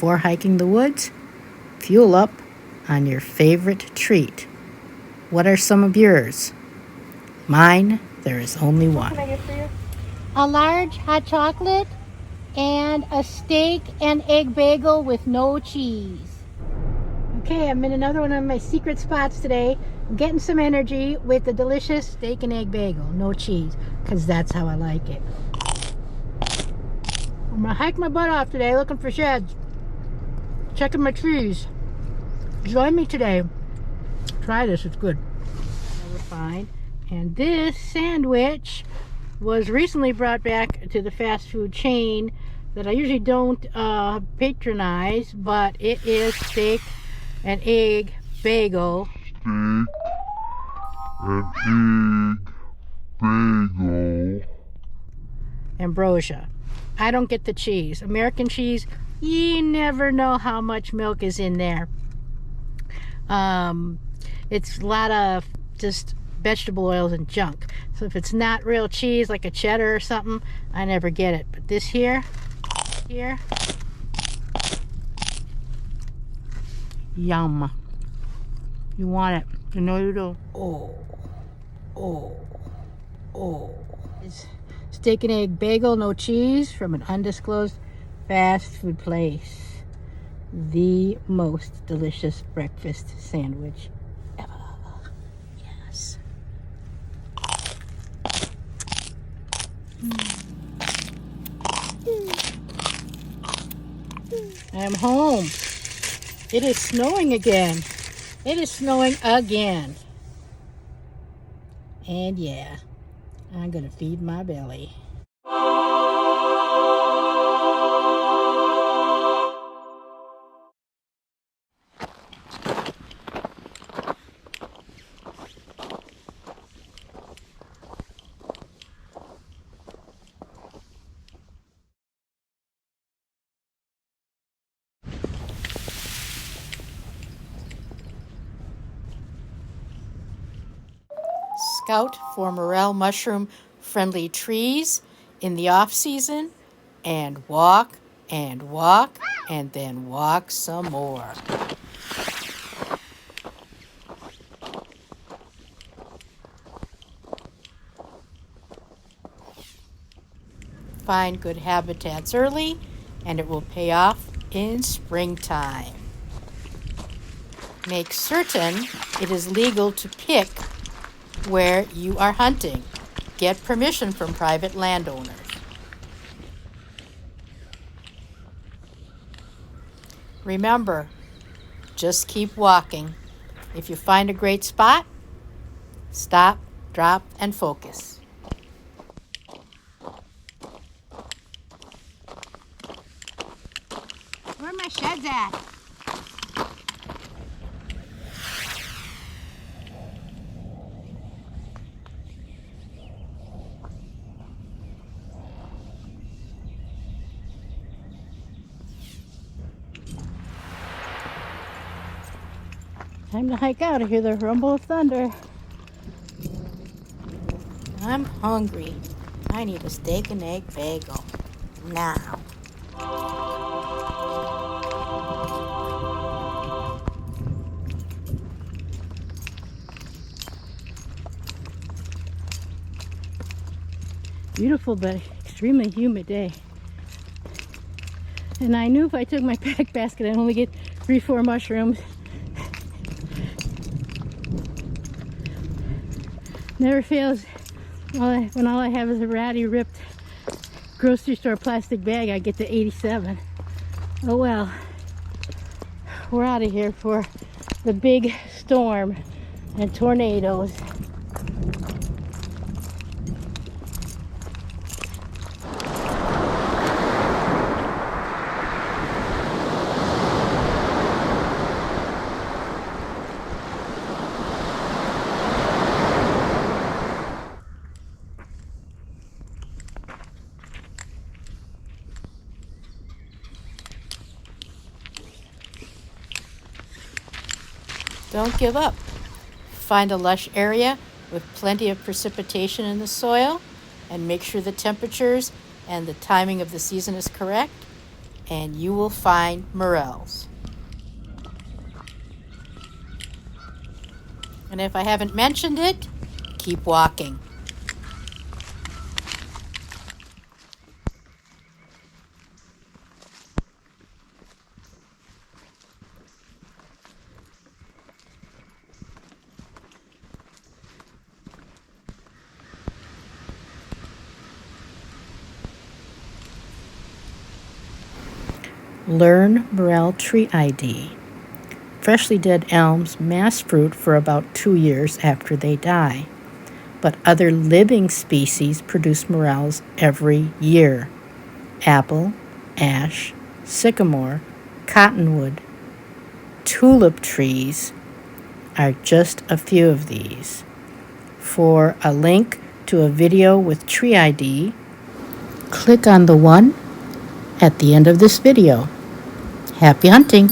before hiking the woods? Fuel up on your favorite treat. What are some of yours? Mine, there is only one. What can I get for you? A large hot chocolate and a steak and egg bagel with no cheese. Okay, I'm in another one of my secret spots today. I'm getting some energy with the delicious steak and egg bagel, no cheese, because that's how I like it. I'm gonna hike my butt off today looking for sheds, checking my trees. Join me today. Try this, it's good. Never find. And this sandwich was recently brought back to the fast food chain that I usually don't patronize, but it is steak and egg bagel. Steak and egg bagel. Ambrosia. I don't get the cheese. American cheese, you never know how much milk is in there. It's a lot of just vegetable oils and junk. So if it's not real cheese, like a cheddar or something, I never get it. But this here, yum. You want it. You know you do. Oh. It's steak and egg bagel, no cheese, from an undisclosed fast food place. The most delicious breakfast sandwich ever. Yes. I'm home. It is snowing again. It is snowing again. And yeah, I'm gonna feed my belly. Scout for morel mushroom friendly trees in the off season, and walk and then walk some more. Find good habitats early and it will pay off in springtime. Make certain it is legal to pick where you are hunting. Get permission from private landowners. Remember, just keep walking. If you find a great spot, stop, drop, and focus. Where are my sheds at? Time to hike out. I hear the rumble of thunder. I'm hungry. I need a steak and egg bagel. Now. Beautiful but extremely humid day. And I knew if I took my pack basket I'd only get 3-4 mushrooms. Never fails when all I have is a ratty ripped grocery store plastic bag. I get to 87. Oh well. We're out of here for the big storm and tornadoes. Don't give up. Find a lush area with plenty of precipitation in the soil and make sure the temperatures and the timing of the season is correct. and you will find morels. And if I haven't mentioned it, keep walking. Learn Morel tree ID. Freshly dead elms mass fruit for about 2 years after they die, but other living species produce morels every year. Apple, ash, sycamore, cottonwood, tulip trees are just a few of these. For a link to a video with tree ID, click on the one at the end of this video. Happy hunting!